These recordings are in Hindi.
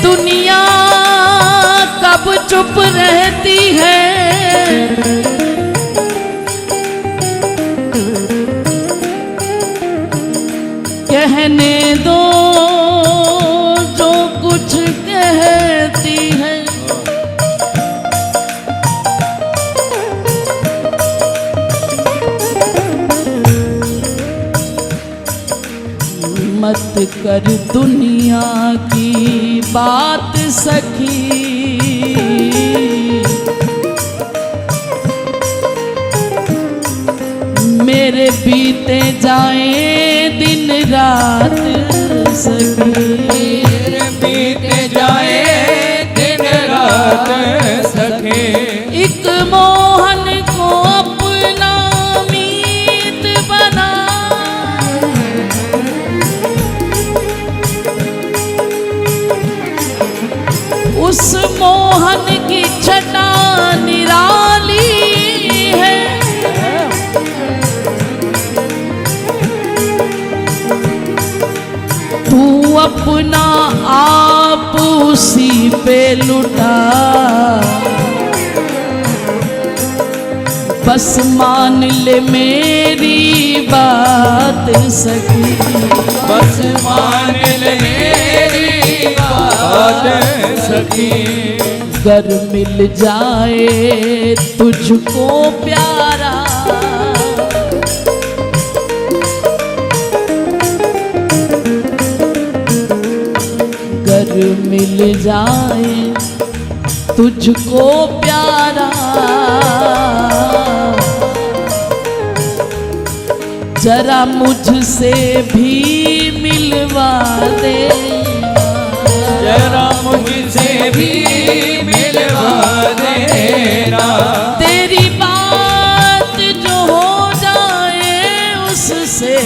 दुनिया कब चुप रहती है, कहने दो जो कुछ कहती है। मत कर दुनिया की बात सखी, मेरे बीते जाए दिन रात सखी, मेरे बीते जाए दिन रात सखी। एक मोहन को अपना मीत बना, उस मोहन की छटा निराली है। तू अपना आप उसी पे लुटा, बस मान ले मेरी बात सखी, बस मान ले मेरी बात सखी। गर मिल जाए तुझको प्यारा, गर मिल जाए तुझको प्यारा, जरा मुझसे भी मिलवा दे, जरा मुझसे भी मिलवा देना। तेरी बात जो हो जाए उससे,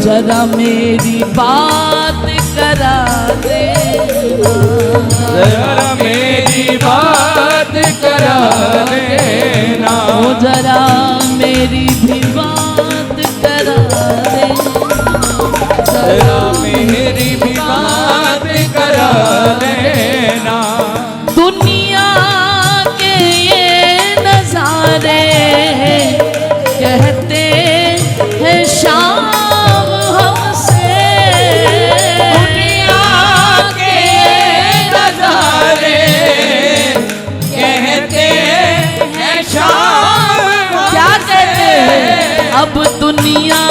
जरा मेरी बात करा दे, जरा मेरी बात करा देना। ओ जरा मेरी भी बात करा दे, जरा मेरी भी बात करा देना। दुनिया के ये नजारे कहते हैं शाम हमसे, दुनिया के नजारे कहते हैं शाम। क्या कहते हैं? अब दुनिया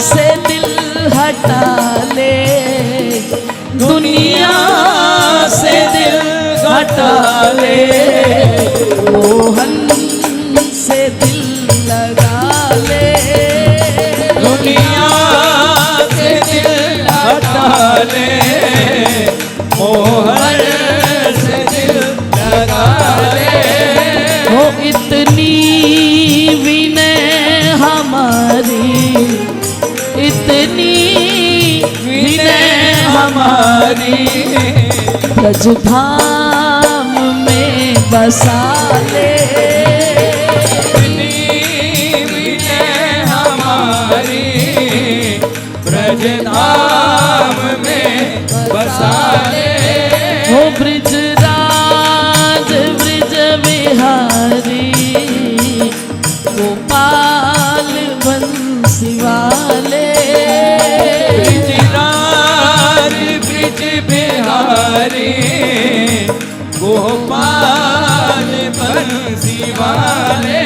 से दिल हटा ले, दुनिया से दिल हटा ले, मोहन से दिल लगा ले, दुनिया से दिल हटा ले, मोहन से दिल लगा ले। हो इतनी विनय हमारी, इतनी विनय हमारी, ब्रजधाम में बसा ले, हमारी ब्रजधाम में बसा ले। हो ब्रजराज ब्रज बिहारी, गोपाल बंसी वाले, ब्रजराज ब्रज बिहारी, गोपाल बंसी वाले।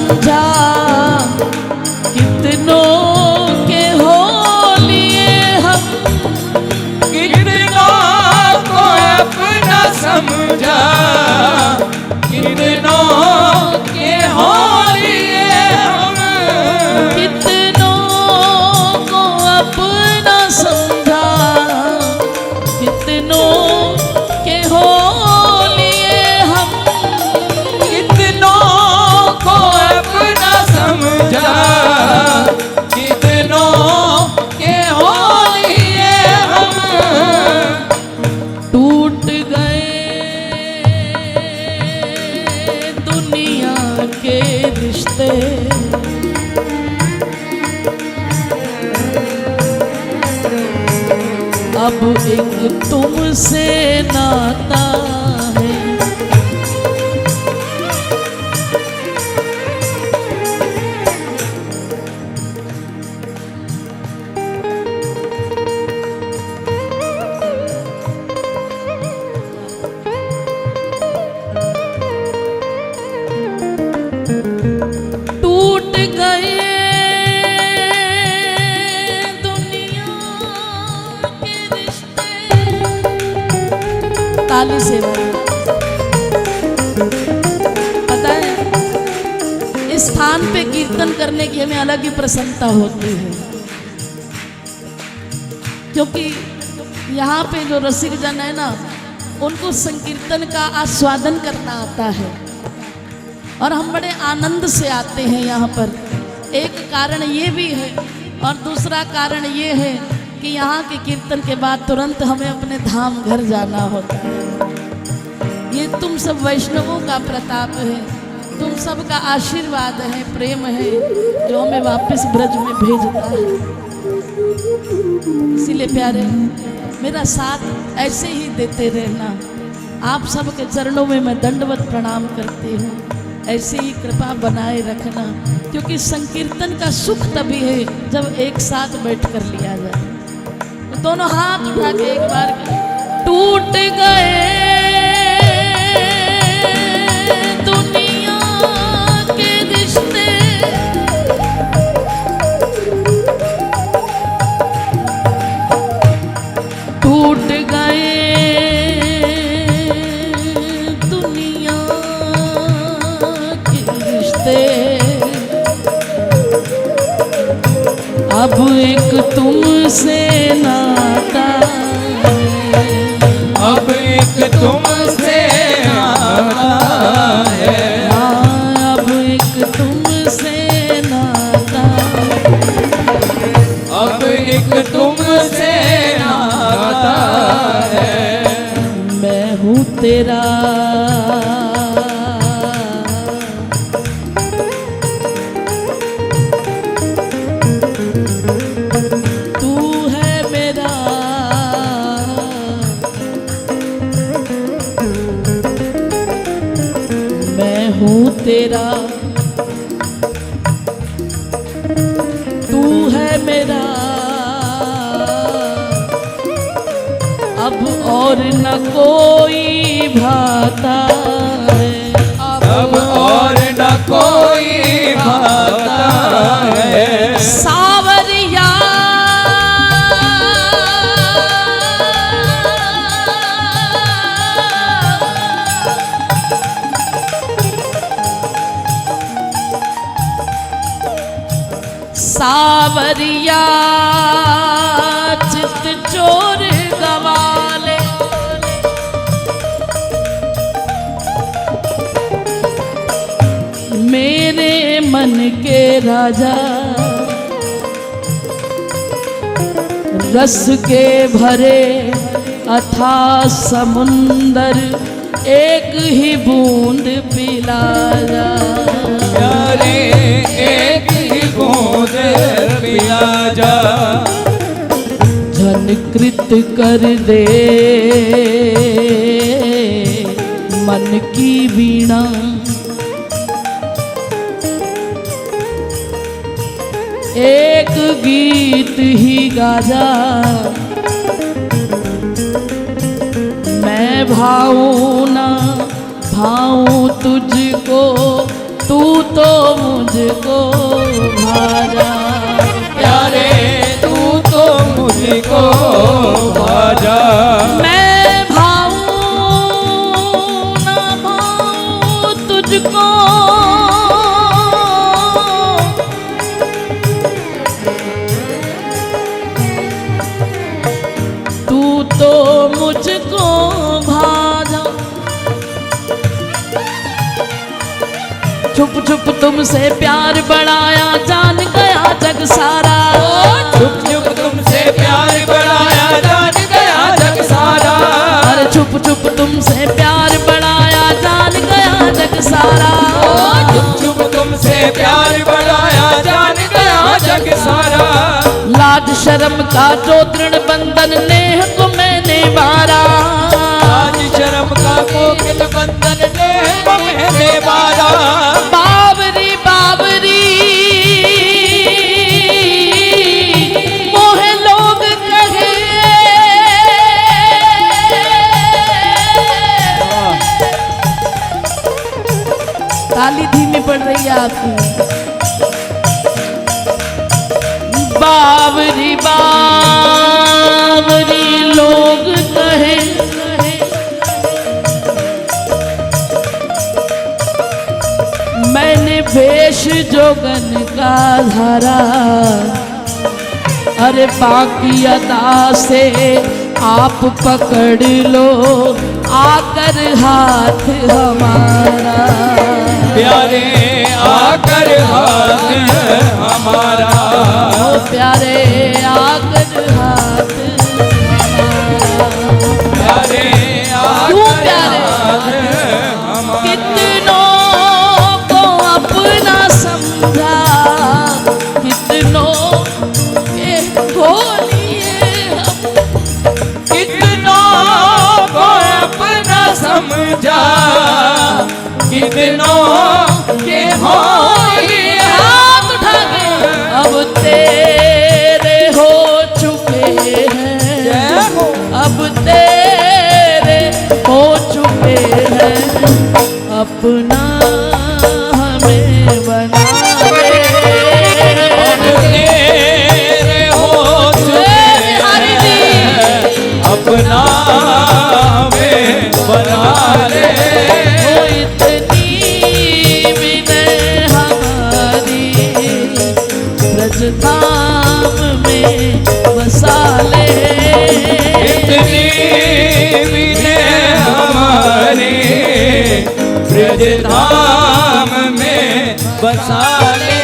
समझा, कितनों के हो लिए हम, कितनों को अपना समझा, कितनों के हो लिए हम, कितनों को अपना समझा, कितनों के हो लिए हम, कितनों को अपना समझा, कितनों के हो लिए हम, टूट गए दुनिया के रिश्ते, अब एक तुमसे नाता है। टूट गए दुनिया के रिश्ते, ताली से पता है, इस स्थान पे कीर्तन करने की हमें अलग ही प्रसन्नता होती है, क्योंकि यहाँ पे जो रसिक जन है ना, उनको संकीर्तन का आस्वादन करना आता है और हम बड़े आनंद से आते हैं यहाँ पर। एक कारण ये भी है और दूसरा कारण ये है कि यहाँ के कीर्तन के बाद तुरंत हमें अपने धाम घर जाना होता है। ये तुम सब वैष्णवों का प्रताप है, तुम सब का आशीर्वाद है, प्रेम है, जो हमें वापस ब्रज में भेजता है। इसीलिए प्यारे, मेरा साथ ऐसे ही देते रहना। आप सबके चरणों में मैं दंडवत प्रणाम करती हूँ, ऐसे ही कृपा बनाए रखना, क्योंकि संकीर्तन का सुख तभी है जब एक साथ बैठ कर लिया जाए। तो दोनों हाथ उठा के एक बार टूट गए दुनिया के रिश्ते, टूट गए दुनिया के रिश्ते, अब एक तुमसे नाता है, अब एक तुमसे नाता है, हाँ, अब एक तुमसे नाता, अब एक तुमसे नाता है। मैं हूँ तेरा तू है मेरा, मैं हूँ तेरा, तू है मेरा, अब और न कोई भाता है, अब और न कोई भाता है। सावरिया सावरिया चित चोर गवाले, मेरे मन के राजा, रस के भरे अथा समुंदर, एक ही बूंद पिला जा, प्यारे एक ही बूंद पिला जा, झनकृत कर दे मन की वीणा, एक गीत ही गाजा, मैं भाऊं ना भाऊं तुझको, तू तो मुझको भाजा। प्यारे तू तो मुझको भाजा। मैं भाऊं ना भाऊं तुझको, तू तो मुझको भाजा। छुप छुप तुमसे प्यार बढ़ाया, जान गया जग सारा। छुप छुप तुमसे प्यार बढ़ाया, जान गया जग सारा। अरे छुप छुप तुमसे प्यार बढ़ाया, जान गया जग सारा। छुप छुप तुमसे प्यार बढ़ाया, जान गया जग सारा। लाज शर्म का जो दृढ़ बंधन नेह को मैंने बारा। लाज शर्म का कोकिल बंधन नेह को मैंने बारा। बावरी बावरी मोहे लोग कहे, ताली धीमी पड़ रही है आपकी। बावरी बावरी लोग कहे, मैंने भेष जोगन का धारा। अरे बाकी अदा से आप पकड़ लो आकर हाथ हमारा। प्यारे आकर हाथ हमारा। ओ प्यारे आकर हाथ हमारा। प्यारे तू आकर प्यारे हाथ हमारा। कितनों को अपना समझा, कितनों के खोलिए हम। कितनों को अपना समझा, कितनों के हो ये हाथ उठा के अब तेरे हो चुके हैं, अब तेरे हो चुके हैं। अपना हमें बना ले। अब तेरे हो चुके हैं, अपना हमें बना ले। हो इतनी विनय हमारी ब्रजधाम में बसा ले। इतनी विनय हमारी ब्रजधाम में बसा ले।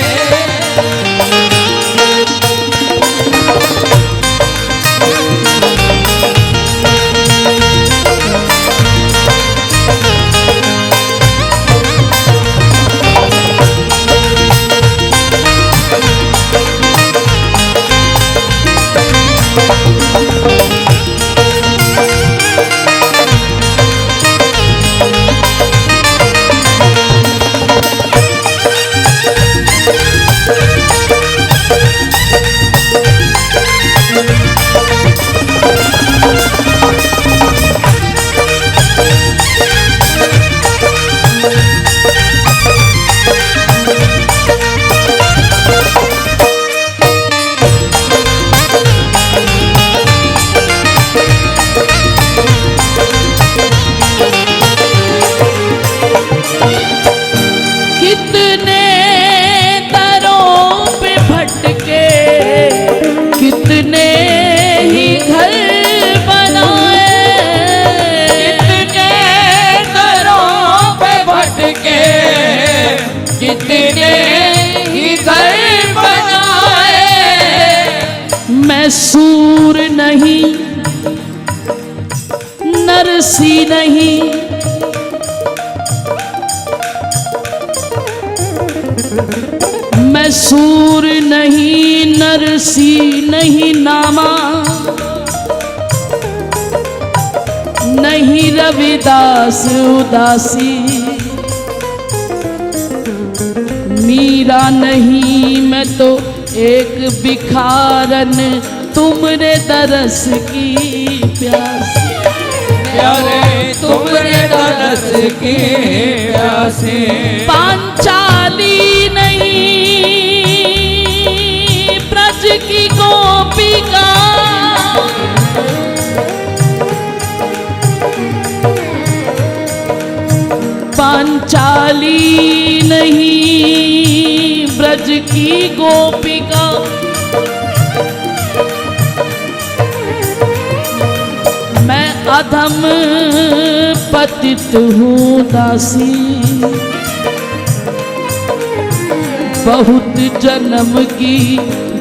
कितने दरों पे भटके, कितने ही घर बनाए। कितने दरों पे भटके, कितने ही घर बनाए। मैं सूर नहीं नरसी नहीं, मैं सूर नहीं नरसी नहीं नामा, नहीं रविदास उदासी। मीरा नहीं मैं तो एक भिखारन, तुमरे दरस की प्यासी। प्यारे तुमरे दरस की प्यासे। पांचाल पांचाली नहीं ब्रज की गोपिका, पांचाली नहीं ब्रज की गोपिका, मैं अधम पतित हूँ दासी, बहुत जन्म की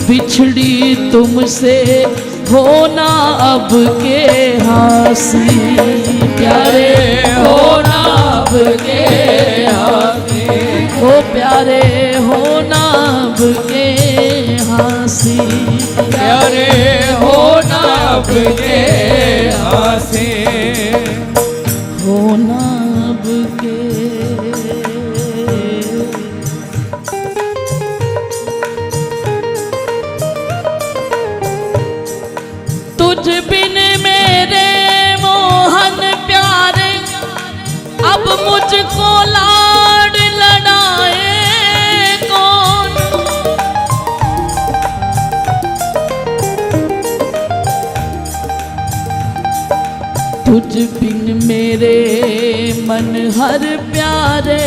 बिछड़ी तुमसे होना अब के हासी, प्यारे होना अब के हासी, ओ प्यारे होना अब के हासी, प्यारे होना अब के हासी, होना अब के। तुझ बिन मेरे मोहन प्यारे, अब मुझको लाड लड़ाए कौन, तुझ बिन मेरे मन हर प्यारे,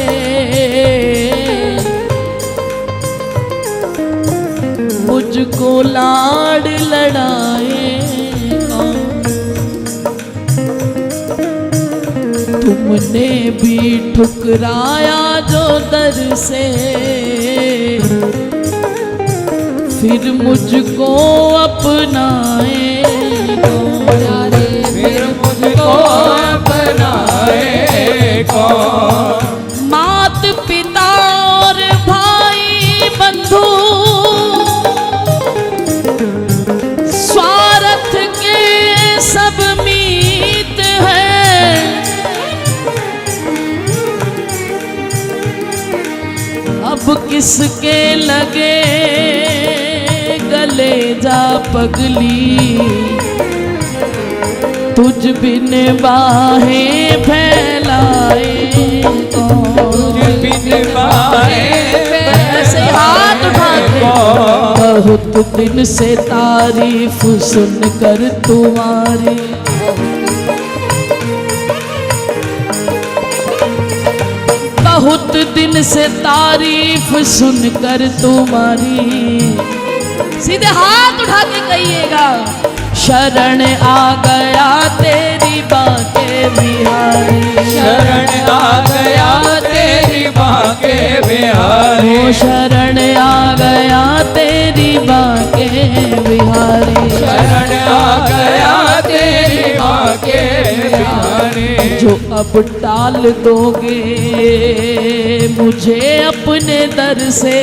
मुझको लाड लड़ाए कौन, तुमने भी ठुकराया जो दर से, फिर मुझको अपनाए कौन, फिर मुझको अपनाए कौन, मात पिता और भाई बंधु स्वार्थ के सब मीत हैं, अब किसके लगे गले जा पगली, तुझ बिन बाहें फैलाए कौन, तुझ बिन बाहें ऐसे हाथ उठा के, बहुत दिन से तारीफ सुनकर तुम्हारी, बहुत दिन से तारीफ सुनकर तुम्हारी, सीधे हाथ उठा के कहिएगा, शरण आ गया तेरी बांके बिहारी, शरण आ गया तेरी बांके बिहारी, ओ शरण आ गया तेरी बांके बिहारी, शरण आ गया तेरी बांके बिहारी, जो अब टाल दोगे मुझे अपने दर से,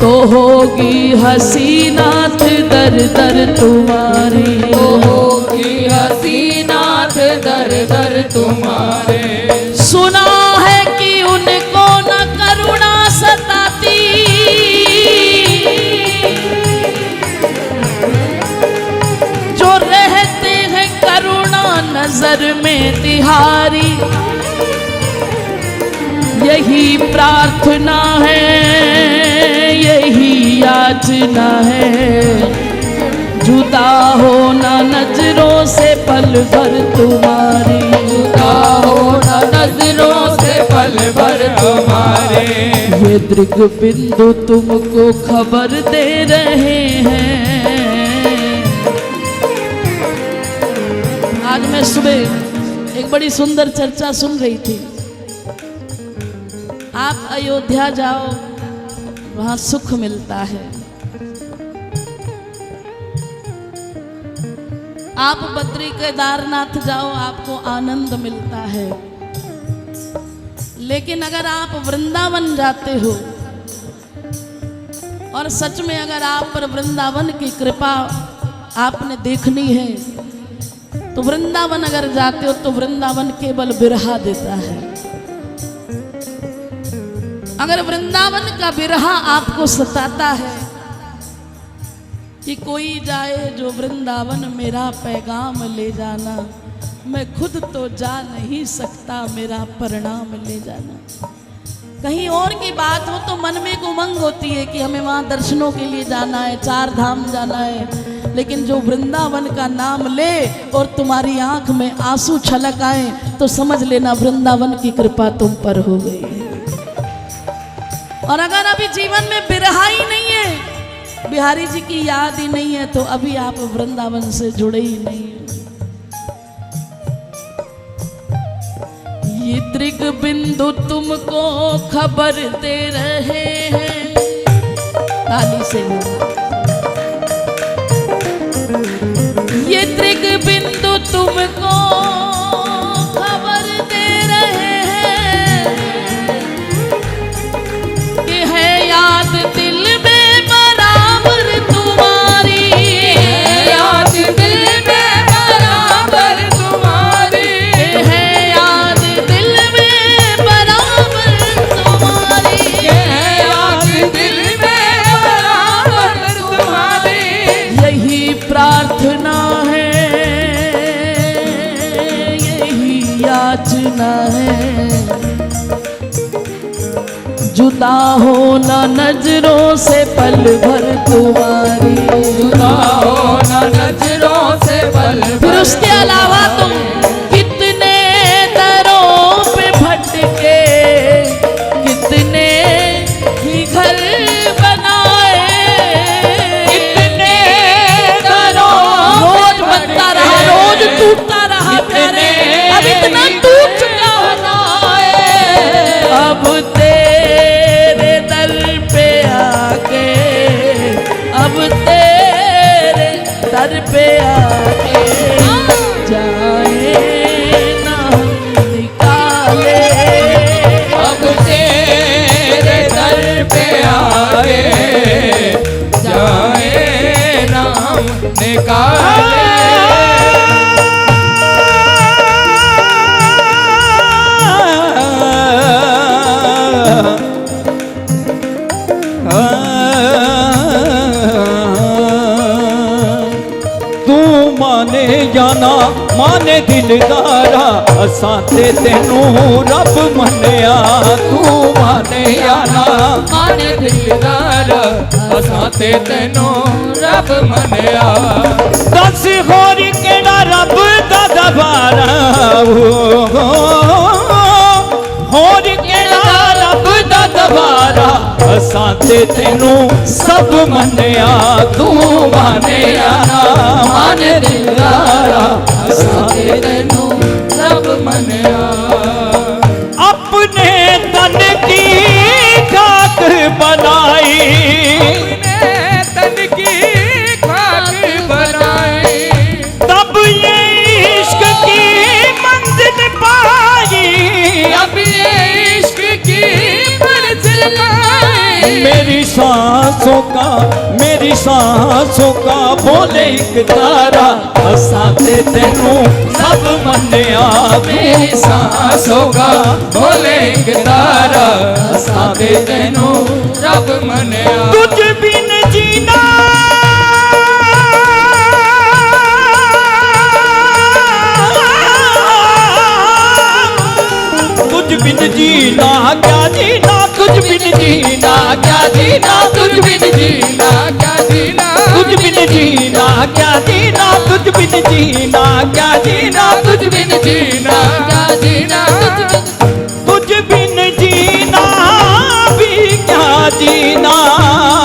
तो होगी हसीनाथ दर दर तुम्हारी, तो होगी हसीनाथ दर दर तुम्हारे, सुना है कि उनको न करुणा सताती, जो रहते हैं करुणा नजर में तिहारी, यही प्रार्थना है यही याचना है, जुदा होना नजरों से पल भर तुम्हारी, जुदा होना नजरों से पल भर तुम्हारे, ये दृग बिंदु तुमको खबर दे रहे हैं। आज मैं सुबह एक बड़ी सुंदर चर्चा सुन रही थी, आप अयोध्या जाओ वहां सुख मिलता है, आप बद्री केदारनाथ जाओ आपको आनंद मिलता है, लेकिन अगर आप वृंदावन जाते हो और सच में अगर आप पर वृंदावन की कृपा आपने देखनी है, तो वृंदावन अगर जाते हो तो वृंदावन केवल बिरहा देता है। अगर वृंदावन का बिरहा आपको सताता है कि कोई जाए जो वृंदावन मेरा पैगाम ले जाना, मैं खुद तो जा नहीं सकता मेरा परिणाम ले जाना, कहीं और की बात हो तो मन में एक उमंग होती है कि हमें वहाँ दर्शनों के लिए जाना है, 4 धाम जाना है। लेकिन जो वृंदावन का नाम ले और तुम्हारी आंख में आंसू छलक आए तो समझ लेना वृंदावन की कृपा तुम पर हो गई है। और अगर अभी जीवन में बिरहा ही नहीं है, बिहारी जी की याद ही नहीं है, तो अभी आप वृंदावन से जुड़े ही नहीं है। ये त्रिग बिंदु तुमको खबर दे रहे हैं, ताली से ये त्रिग बिंदु तुमको खबर दे रहे हैं कि है याद दिल में बराबर तुम्हारी, याद दिल में बराबर तुम्हारी, है याद दिल में बराबर तुम्हारी, याद दिल में बराबर तुम्हारी। यही प्रार्थना है, यही याचना है, जुदा हो ना नजरों से पल भर तुम्हारी, जुदा हो ना नजरों से पल भर। फिर उसके अलावा तुम कितने दरों पे भटके, कितने ही घर बनाए, कितने दरों रोज बनता रहा, रोज टूटता रहा प्यारे, अब इतना टूट चुका बनाए, अब तेरे दर पे आके, अब तेरे दर पे आके जाए ना निकाले, अब तेरे दर पे आए जाए नाम निकाले। तू माने जाना माने दिलदारा, असां ते तेनू रब मन्निया। तू माने जाना माने दिलदार असां ते तैनू रब मन्निया। दस होर केड़ा रब दा दबारा, होर केड़ा रब दा दबारा, असां ते तेनू सब मन्निया। तू माने जाना माने दिलदारा असां ते तैनू रब मन्निया। अपने तन की खाक बनाई, अपने तन की खाक बनाई, तब ये इश्क की मंजिल पाई। अब ये इश्क की मंजिल पाई। मेरी सांसों का बोले एक तारा, असां ते तेनू सब मन्निया। मेरी सांसों का बोले एक तारा, असां ते तैनू रब मन्निया। तुझ बिन जीना तुझ बिन जीना क्या जीना, तुझ बिन जीना क्या जीना, तुझ बिन जीना क्या जीना, तुझ बिन जीना क्या जीना, तुझ बिन जीना क्या जीना, तुझ बिन जीना क्या जीना, तुझ बिन जीना भी क्या जीना,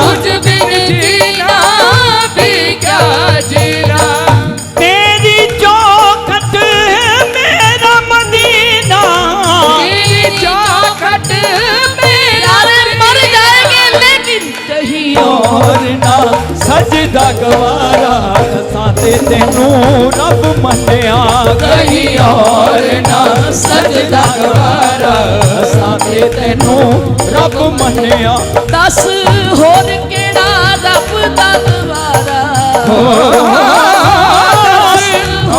तुझ बिन जीना भी क्या जीना। तेरी चौखट मेरा मदीना, तेरी चौखट मेरा मर जाएंगे लेकिन कहीं और ना सजदा गवारा, असां ते तेनू रब मन्निया। कहीं और ना सजदा गवारा, असां ते तेनू रब मन्निया। 10 होर केड़ा रब दा दवारा,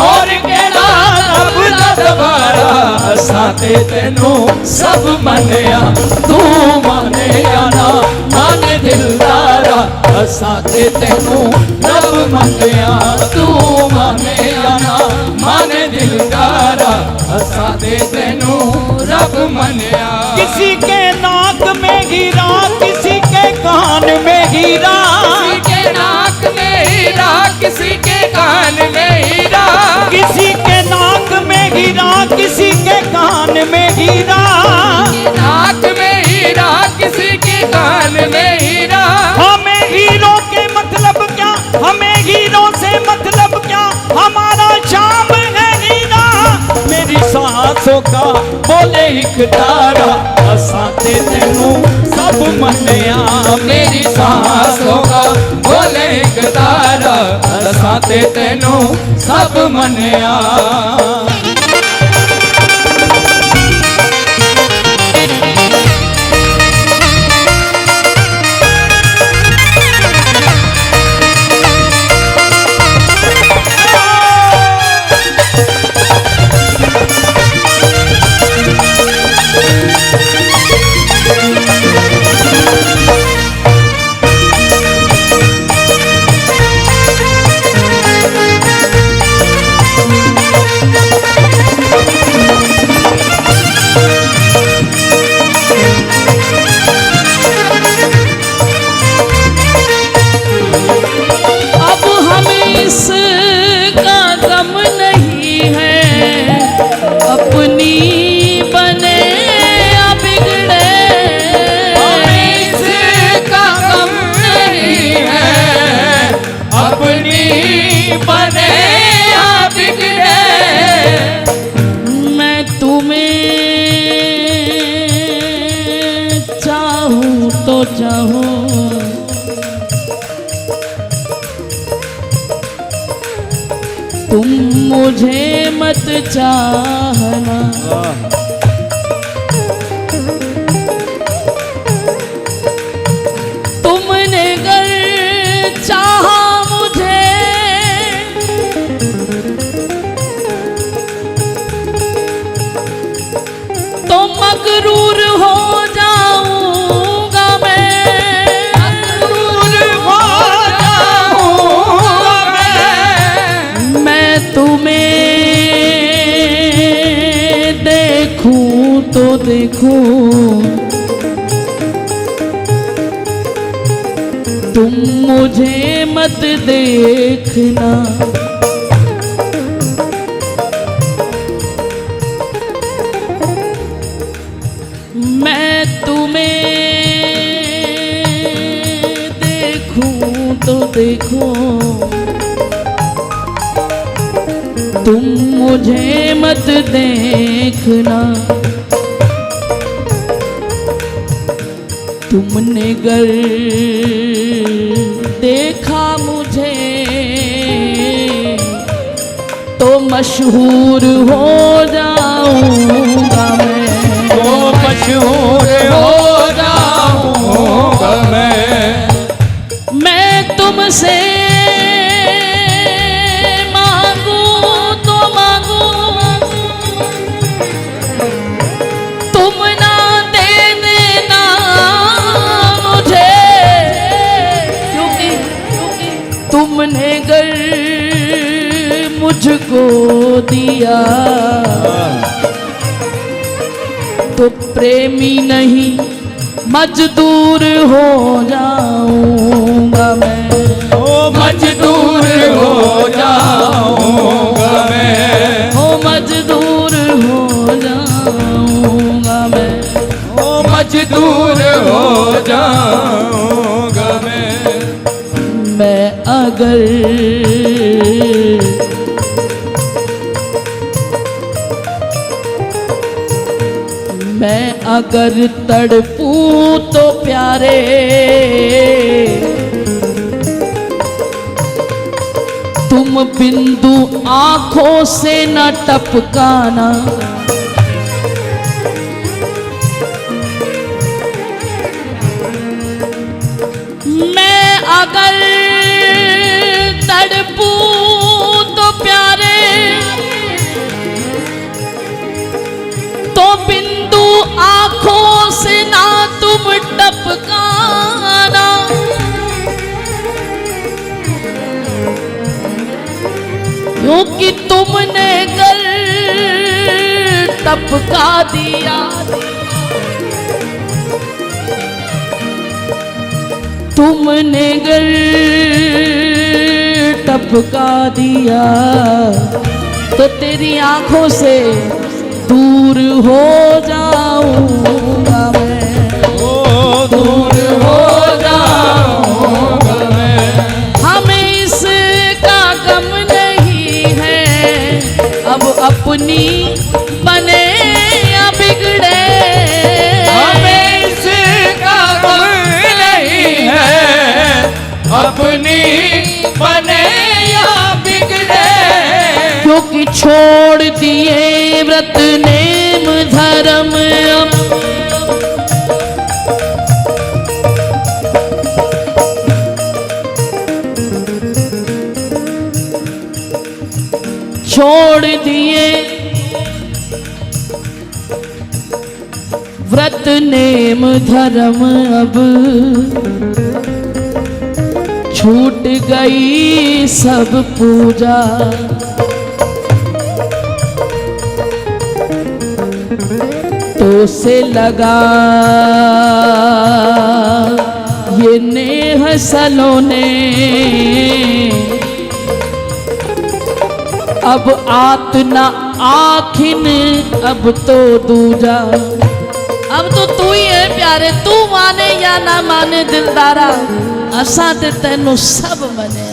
और केड़ा रब दा दवारा, असां ते तेनू सब मन्निया। तू माने जाना माने दिलदारा, असां ते तेनू रब मन्निया। तू माने जाना माने दिलदारा, असां ते तेनू रब मन्निया। किसी के ना हीरा, किसी के नाक में हीरा, किसी के कान में हीरा, किसी के नाक में हीरा, किसी के कान में हीरा। नाक में हीरा, किसी के कान में हीरा। हमें हीरो के मतलब क्या, हमें हीरो से मतलब क्या, हमारा शाम है हीरा। मेरी सांसों का बोले एक तारा, असाते तेनू सब मनिया। मेरी सांसों का बोले एक तारा, असाते तेनू सब मनिया। अब हमें इसका गम नहीं है, अपनी बने या बिगड़े। हमें इसका गम नहीं है, अपनी बने या बिगड़े। मैं तुम्हें चाहूं तो चाहूं, तुम मुझे मत चाहना। तुमने अगर चाहा मुझे, तो मगरूर हो जाऊंगा मैं, मगरूर हो जाऊंगा मैं तुम्हें देखूं तो देखूं, तुम मुझे मत देखना। मैं तुम्हें देखूं तो देखूं, तुम मुझे मत देखना। तुमने गर देखा मुझे, तो मशहूर हो जाऊंगा मैं। तो मशहूर हो जाऊंगा मैं तुमसे मांगू तो मांगू, तुम ना दे देना मुझे, क्योंकि तुमने गर मुझको दिया, तो प्रेमी नहीं मजदूर हो जाऊंगा मैं। ओ मजदूर हो जाऊंगा मैं, ओ मजदूर हो जाऊंगा मैं। ओ मजदूर हो जाऊंगा मैं अगर मैं अगर तड़पूं तो प्यारे, तुम बिंदु आंखों से न टपकाना। मैं अगर तड़पूं तो प्यारे, तो बिंदु आंखों से ना तुम टपकाना। क्योंकि तुमने गर टपका दिया, तुमने गर टपका दिया तो तेरी आंखों से दूर हो जाऊंगा मैं, ओ दूर हो जाऊंगा मैं। हमें इसका गम नहीं है अब अपनी बने या बिगड़े, हमें इसका गम नहीं है अपनी बने या बिगड़े, क्योंकि छोड़ दिए व्रत नेम धर्म अब छोड़ दिए व्रत नेम धर्म अब छूट गई सब पूजा, तो से लगा ये नेह सलोने, अब आत न आखिन अब तो दूजा। अब तो तू ही है प्यारे, तू माने या ना माने दिलदारा, असा ते तेनू सब मने।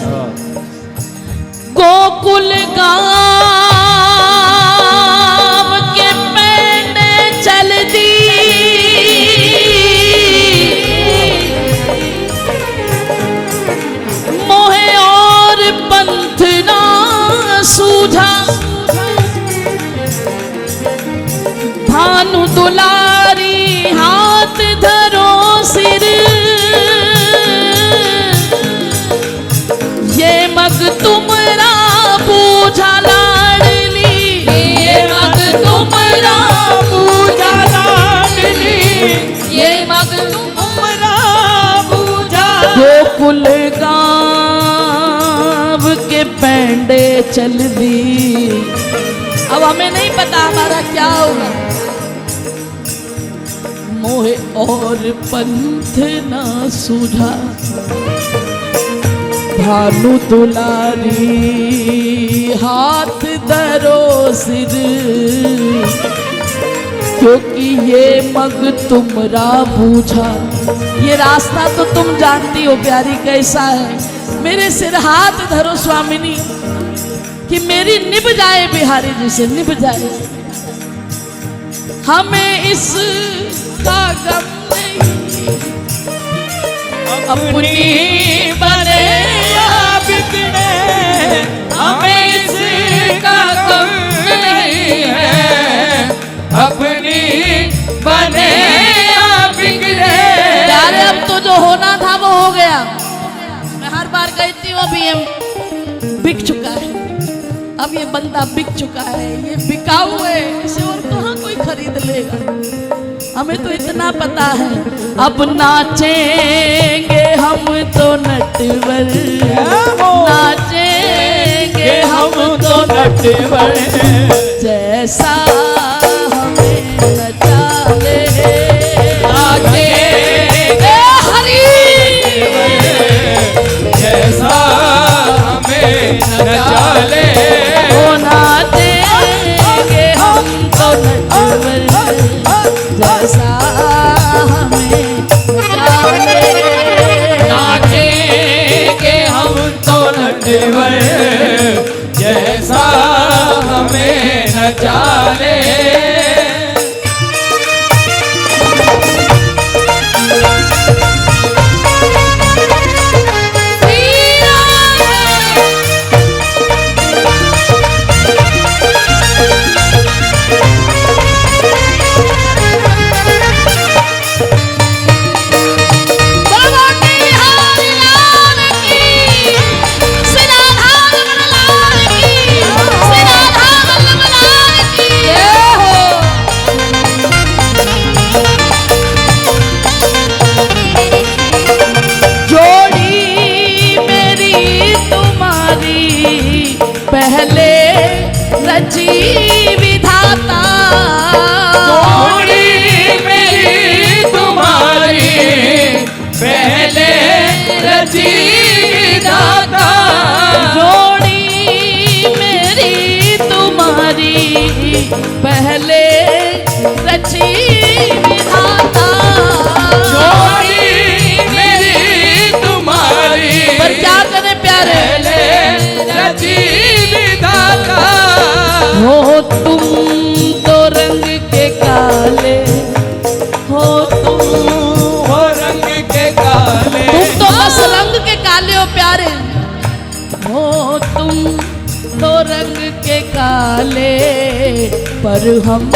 गोकुल गांव के पेंडे चल दी मोहे और पंथ ना सूझा, भानु दुलारी हाथ धरो सिर, ये मग तुमरा पूजा लाडली, ये मग तुमरा पूजा लाडली, ये मग तुमरा पूजा। गोकुल गांव के पेंडे चल दी, अब हमें नहीं पता हमारा क्या होगा, मोहे और पंथ ना सूझा, भानु दुलारी हाथ धरो सिर, क्योंकि ये मग तुमरा बूझा। ये रास्ता तो तुम जानती हो प्यारी कैसा है, मेरे सिर हाथ धरो स्वामिनी कि मेरी निभ जाए बिहारी जी से निभ जाए, हमें इसका गम नहीं अपनी बने या बिगड़े, हमें इसका गम नहीं है अपनी बने या बिगड़े। यार अब तो जो होना था वो हो गया, मैं हर बार कहती हूँ अभी ये बिक चुका है, अब ये बंदा बिक चुका है, ये बिकाऊ है, इसे और कहाँ कोई खरीद लेगा। हमें तो इतना पता है अब नाचेंगे हम तो नटवर, नाचेंगे हम तो नटवर, जैसा हमें नचा ले, नाचेंगे हरी जैसा हमें नचा ले, ओ नाचेंगे हम तो नटवर, जैसा हमें नचा ले, नाचेंगे हम तो नटवर, जैसा हमें नचा ले। बाबा की हाल की, सिरा धार पहले रची विधाता। जोड़ी मेरी तुम्हारी पर क्या करें प्यारे, पहले रची विधाता। हो तुम तो रंग के काले, हो तुम, हो रंग के काले, तुम तो बस रंग के काले हो प्यारे, हो तुम तो रंग के काले, पर हम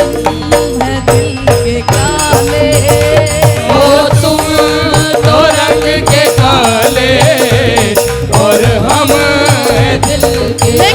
हैं दिल के काले। हो तुम तो रंग के काले और हम दिल के